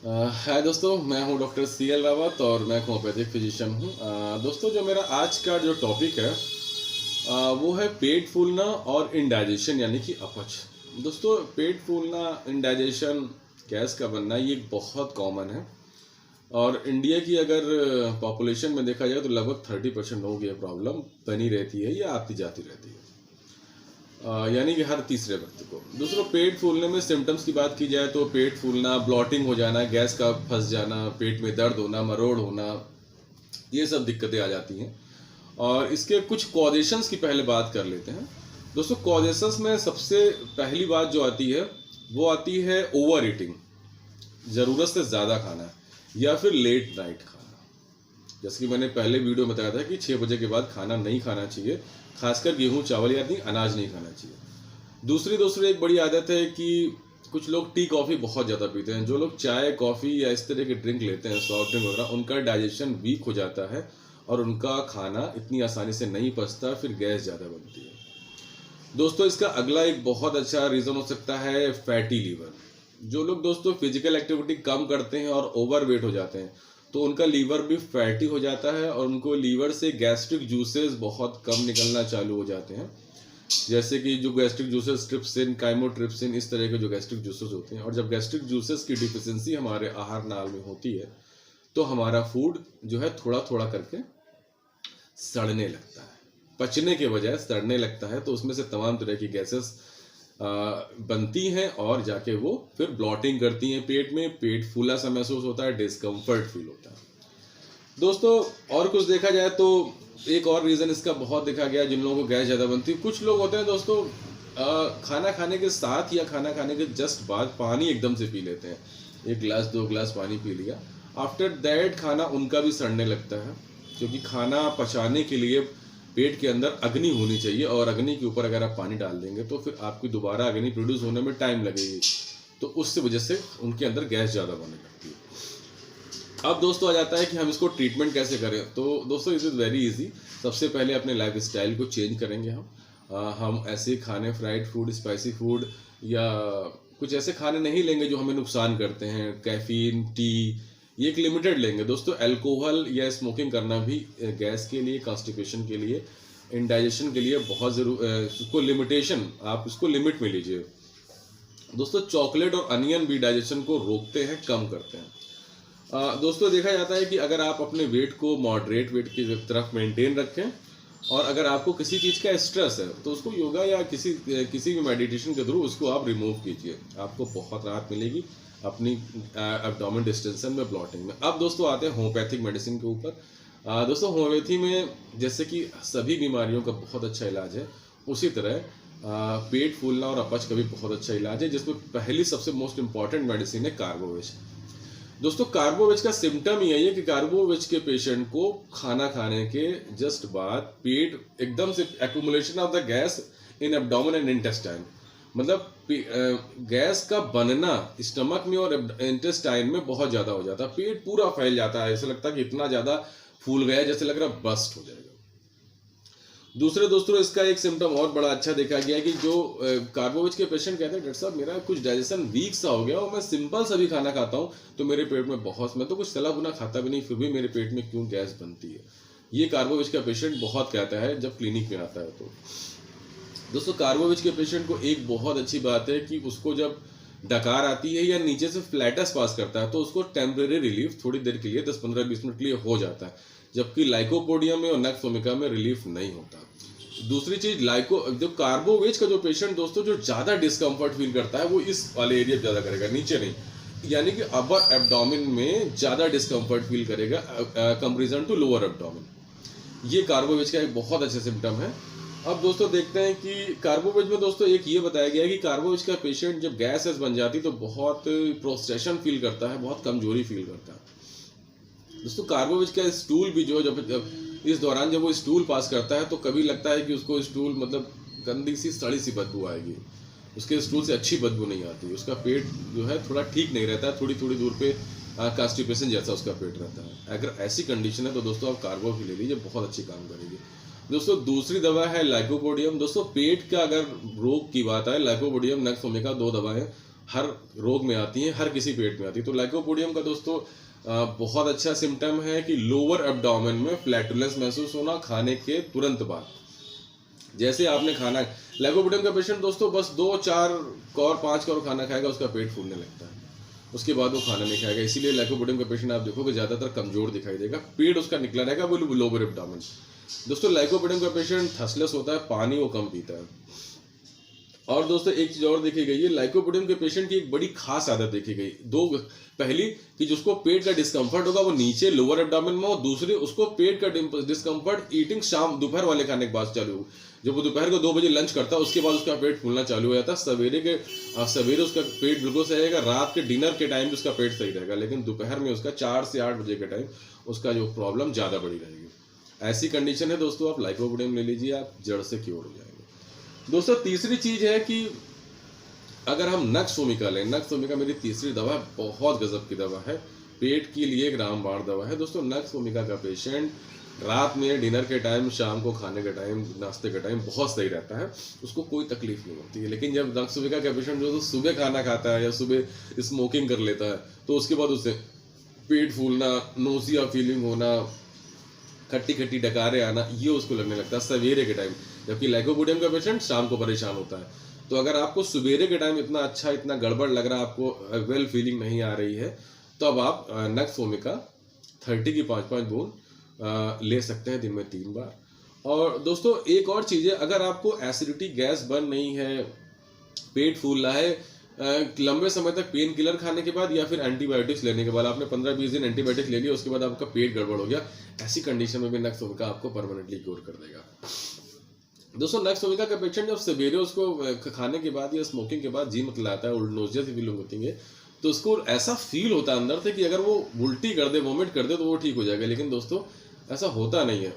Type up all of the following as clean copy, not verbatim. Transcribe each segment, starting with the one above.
हाय दोस्तों, मैं हूं डॉक्टर CL रावत और मैं होम्योपैथिक फिजिशियन हूं। दोस्तों, जो मेरा आज का जो टॉपिक है वो है पेट फूलना और इंडाइजेशन यानी कि अपच। दोस्तों, पेट फूलना, इंडाइजेशन, गैस का बनना ये बहुत कॉमन है और इंडिया की अगर पॉपुलेशन में देखा जाए तो लगभग 30% लोगों की ये प्रॉब्लम बनी रहती है या आती जाती रहती है। यानी कि हर तीसरे व्यक्ति को। दूसरों, पेट फूलने में सिम्टम्स की बात की जाए तो पेट फूलना, ब्लॉटिंग हो जाना, गैस का फंस जाना, पेट में दर्द होना, मरोड़ होना, ये सब दिक्कतें आ जाती हैं। और इसके कुछ कॉजेशंस की पहले बात कर लेते हैं। दोस्तों, कॉजेशंस में सबसे पहली बात जो आती है वो आती है ओवर ईटिंग, ज़रूरत से ज़्यादा खाना या फिर लेट नाइट खाना। जैसे कि मैंने पहले वीडियो में बताया था कि 6 बजे के बाद खाना नहीं खाना चाहिए, खासकर गेहूं चावल या अनाज नहीं खाना चाहिए। दूसरी एक बड़ी आदत है कि कुछ लोग टी कॉफ़ी बहुत ज़्यादा पीते हैं। जो लोग चाय कॉफ़ी या इस तरह के ड्रिंक लेते हैं, सॉफ्ट ड्रिंक वगैरह, उनका डाइजेशन वीक हो जाता है और उनका खाना इतनी आसानी से नहीं पचता, फिर गैस ज़्यादा बनती है। दोस्तों, इसका अगला एक बहुत अच्छा रीज़न हो सकता है फैटी लीवर। जो लोग दोस्तों फिजिकल एक्टिविटी कम करते हैं और ओवर वेट हो जाते हैं तो उनका लीवर भी फैटी हो जाता है और उनको लीवर से गैस्ट्रिक जूसेस बहुत कम निकलना चालू हो जाते हैं। जैसे कि जो गैस्ट्रिक जूसेस, ट्रिप्सिन, काइमोट्रिप्सिन, इस तरह के जो गैस्ट्रिक जूसेस होते हैं। और जब गैस्ट्रिक जूसेस की डिफिशियंसी हमारे आहार नाल में होती है तो हमारा फूड जो है थोड़ा थोड़ा करके सड़ने लगता है, पचने के बजाय सड़ने लगता है। तो उसमें से तमाम तरह की गैसेस बनती हैं और जाके वो फिर ब्लॉटिंग करती हैं पेट में। पेट फूला सा महसूस होता है, डिस्कम्फर्ट फील होता है। दोस्तों, और कुछ देखा जाए तो एक और रीज़न इसका बहुत देखा गया है जिन लोगों को गैस ज़्यादा बनती है। कुछ लोग होते हैं दोस्तों, खाना खाने के साथ या खाना खाने के जस्ट बाद पानी एकदम से पी लेते हैं। 1 गिलास 2 गिलास पानी पी लिया, आफ्टर दैट खाना उनका भी सड़ने लगता है। क्योंकि खाना पचाने के लिए पेट के अंदर अग्नि होनी चाहिए और अग्नि के ऊपर अगर आप पानी डाल देंगे तो फिर आपकी दोबारा अग्नि प्रोड्यूस होने में टाइम लगेगी। तो उससे वजह से उनके अंदर गैस ज़्यादा बनने लगती है। अब दोस्तों आ जाता है कि हम इसको ट्रीटमेंट कैसे करें। तो दोस्तों, इट इज़ वेरी इजी। सबसे पहले अपने लाइफ स्टाइल को चेंज करेंगे हम ऐसे खाने, फ्राइड फूड, स्पाइसी फूड या कुछ ऐसे खाने नहीं लेंगे जो हमें नुकसान करते हैं। कैफीन, टी, ये एक लिमिटेड लेंगे। दोस्तों, अल्कोहल या स्मोकिंग करना भी गैस के लिए, कॉन्स्टिपेशन के लिए, इंडाइजेशन के लिए बहुत उसको लिमिटेशन, आप उसको लिमिट में लीजिए। दोस्तों, चॉकलेट और अनियन भी डाइजेशन को रोकते हैं, कम करते हैं। दोस्तों, देखा जाता है कि अगर आप अपने वेट को मॉडरेट वेट की तरफ मेंटेन रखें और अगर आपको किसी चीज़ का स्ट्रेस है तो उसको योगा या किसी भी मेडिटेशन के थ्रू उसको आप रिमूव कीजिए। आपको बहुत राहत मिलेगी अपनी एब्डोमेन डिस्टेंशन में, ब्लॉटिंग में। अब दोस्तों आते हैं होम्योपैथिक मेडिसिन के ऊपर। दोस्तों, होम्योपैथी में जैसे कि सभी बीमारियों का बहुत अच्छा इलाज है, उसी तरह पेट फूलना और अपच का भी बहुत अच्छा इलाज है, जिसमें पहली सबसे मोस्ट इंपॉर्टेंट मेडिसिन है कार्बोवेज। दोस्तों, कार्बोवेज का सिम्टम यही है कि कार्बोवेज के पेशेंट को खाना खाने के जस्ट बाद पेट एकदम से accumulation of the gas in abdomen and intestine, मतलब गैस का बनना स्टमक में और इंटेस्टाइन में बहुत ज़्यादा हो जाता है। पेट पूरा फैल जाता है, ऐसा लगता है कि इतना ज़्यादा फूल गया है जैसे लग रहा बस्ट हो जाएगा। दोस्तों, इसका एक सिम्टम और बड़ा अच्छा देखा गया है कि जो कार्बोवेज के पेशेंट कहते हैं, डॉक्टर साहब मेरा कुछ डाइजेशन वीक सा हो गया और मैं सिंपल सा भी खाना खाता हूँ तो मेरे पेट में बहुत, मैं तो कुछ तला भुना खाता भी नहीं फिर भी मेरे पेट में क्यों गैस बनती है। ये कार्बोवेज का पेशेंट बहुत कहता है जब क्लिनिक में आता है। तो दोस्तों, कार्बोवेज के पेशेंट को एक बहुत अच्छी बात है कि उसको जब डकार आती है या नीचे से फ्लैटस पास करता है तो उसको टेम्परेरी रिलीफ थोड़ी देर के लिए 10-15-20 मिनट के लिए हो जाता है, जबकि लाइकोपोडियम में और नक्स ओमिका में रिलीफ नहीं होता। दूसरी चीज, जो कार्बोवेज का जो पेशेंट दोस्तों जो ज्यादा डिस्कम्फर्ट फील करता है वो इस वाले एरिया ज्यादा करेगा, नीचे नहीं, यानी कि अपर एब्डोमेन में ज्यादा डिस्कम्फर्ट फील करेगा कंपेरिजन टू लोअर एब्डोमेन। ये कार्बोवेज का एक बहुत अच्छा सिम्टम है। अब दोस्तों देखते हैं कि कार्बोवेज में दोस्तों एक ये बताया गया है कि कार्बोवेज का पेशेंट जब गैस बन जाती तो बहुत प्रोस्ट्रेशन फील करता है, बहुत कमजोरी फील करता है। दोस्तों, कार्बोवेज का स्टूल भी जो जब इस दौरान जब वो स्टूल पास करता है तो कभी लगता है कि उसको स्टूल मतलब गंदी सी सड़ी सी बदबू आएगी, उसके स्टूल से अच्छी बदबू नहीं आती, उसका पेट जो है थोड़ा ठीक नहीं रहता है, थोड़ी थोड़ी दूर पे कॉन्स्टिपेशन जैसा उसका पेट रहता है। अगर ऐसी कंडीशन है तो दोस्तों आप कार्बो ले लीजिए, बहुत अच्छी काम करेगी। दोस्तों, दूसरी दवा है लाइकोपोडियम। दोस्तों, पेट का अगर रोग की बात आए, लाइकोपोडियम, नक्स ओमिका 2 दवाएं हर रोग में आती हैं, हर किसी पेट में आती है। तो लाइकोपोडियम का दोस्तों बहुत अच्छा सिम्टम है कि लोअर एब्डोमेन में फ्लैटुलेंस महसूस होना खाने के तुरंत बाद। जैसे आपने खाना, लाइकोपोडियम का पेशेंट दोस्तों बस 2-4 कौर 5 कौर खाना खाएगा, उसका पेट फूलने लगता है, उसके बाद वो खाना नहीं खाएगा। इसीलिए लाइकोपोडियम का पेशेंट आप देखोगे ज़्यादातर कमजोर दिखाई देगा, पेट उसका निकला रहेगा, वो लोअर एब्डोमेन। दोस्तों लाइकोपोडियम का पेशेंट थर्स्टलेस होता है, पानी वो कम पीता है। और दोस्तों एक चीज और देखी गई है, लाइकोपोडियम के पेशेंट की एक बड़ी खास आदत देखी गई, दो। पहली कि जिसको पेट का डिस्कम्फर्ट होगा वो नीचे लोअर एब्डोमेन में, और दूसरी उसको पेट का डिस्कम्फर्ट ईटिंग शाम दोपहर वाले खाने के बाद चालू हो। जब वो दोपहर को 2 बजे लंच करता है उसके बाद उसका पेट फूलना चालू हो जाता है। सवेरे उसका पेट बिल्कुल सही रहेगा, रात के डिनर के टाइम भी उसका पेट सही रहेगा, लेकिन दोपहर में उसका 4 से 8 बजे के टाइम उसका जो प्रॉब्लम ज़्यादा बड़ी रहेगी। ऐसी कंडीशन है दोस्तों, आप लाइकोपोडियम ले लीजिए, आप जड़ से क्योर हो जाएंगे। दोस्तों तीसरी चीज है कि अगर हम नक्स वोमिका लें, नक्स वोमिका मेरी तीसरी दवा है, बहुत गजब की दवा है, पेट के लिए एक रामबाण दवा है। दोस्तों नक्स वोमिका का पेशेंट रात में डिनर के टाइम, शाम को खाने के टाइम, नाश्ते के टाइम बहुत सही रहता है, उसको कोई तकलीफ नहीं होती है। लेकिन जब नक्स वोमिका का पेशेंट जो सुबह खाना खाता है या सुबह स्मोकिंग कर लेता है, तो उसके बाद उससे पेट फूलना, नोजिया फीलिंग होना, खट्टी खट्टी डकारे आना, ये उसको लगने लगता है सवेरे के टाइम। जबकि लाइकोपोडियम का पेशेंट शाम को परेशान होता है। तो अगर आपको सवेरे के टाइम इतना अच्छा, इतना गड़बड़ लग रहा है, आपको वेल फीलिंग नहीं आ रही है, तो अब आप नक्स वोमिका 30 की 5-5 बूंद ले सकते हैं दिन में 3 बार। और दोस्तों एक और चीज़ है, अगर आपको एसिडिटी, गैस बन नहीं है, पेट फूल रहा है, लंबे समय तक पेन किलर खाने के बाद या फिर एंटीबायोटिक्स लेने के बाद, आपने 15-20 दिन एंटीबायोटिक्स ले लिया, उसके बाद आपका पेट गड़बड़ हो गया, ऐसी कंडीशन में भी नक्स वोमिका आपको परमानेंटली क्योर कर देगा। दोस्तों नक्स वोमिका का पेशेंट जब सवेरे उसको खाने के बाद या स्मोकिंग के बाद जी मत लाता है, नोजिया की फीलिंग होती है, तो उसको ऐसा फील होता है अंदर से कि अगर वो उल्टी कर दे, वोमिट कर दे, तो वो ठीक हो जाएगा। लेकिन दोस्तों ऐसा होता नहीं है,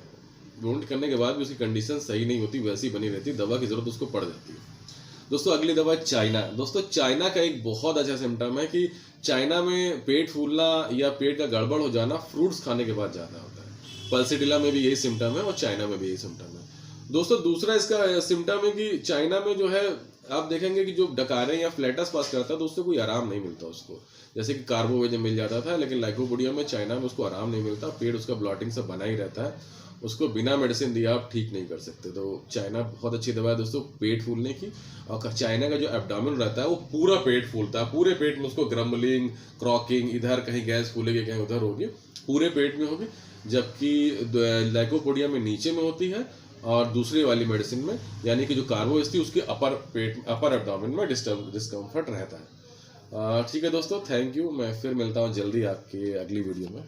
वोमिट करने के बाद भी उसकी कंडीशन सही नहीं होती, वैसी बनी रहती, दवा की जरूरत उसको पड़ जाती है। दोस्तों अगली दवा है चाइना। दोस्तों चाइना का एक बहुत अच्छा सिम्टम है कि चाइना में पेट फूलना या पेट का गड़बड़ हो जाना फ्रूट्स खाने के बाद ज़्यादा होता है। पल्सिटिला में भी यही सिम्टम है और चाइना में भी यही सिम्टम है। दोस्तों दूसरा इसका सिम्टम है कि चाइना में जो है, आप देखेंगे कि जो डकारे या फ्लैटस पास करता है तो उससे कोई आराम नहीं मिलता उसको, जैसे कि कार्बोवेज मिल जाता था, लेकिन लाइकोपोडियम में चाइना में उसको आराम नहीं मिलता, पेट उसका ब्लॉटिंग से बना ही रहता है, उसको बिना मेडिसिन दिए आप ठीक नहीं कर सकते। तो चाइना बहुत अच्छी दवा है दोस्तों पेट फूलने की। और चाइना का जो एब्डोमेन रहता है वो पूरा पेट फूलता है, पूरे पेट में उसको ग्रम्बलिंग, क्रॉकिंग, इधर कहीं गैस फूलेगी, कहीं उधर होगी, पूरे पेट में होगी। जबकि लाइकोपोडियम में नीचे में होती है और दूसरी वाली मेडिसिन में, यानी कि जो कार्बोवेज थी उसके अपर एब्डोमेन में डिस्कम्फर्ट रहता है। ठीक है दोस्तों, थैंक यू। मैं फिर मिलता हूँ जल्दी आपके अगली वीडियो में।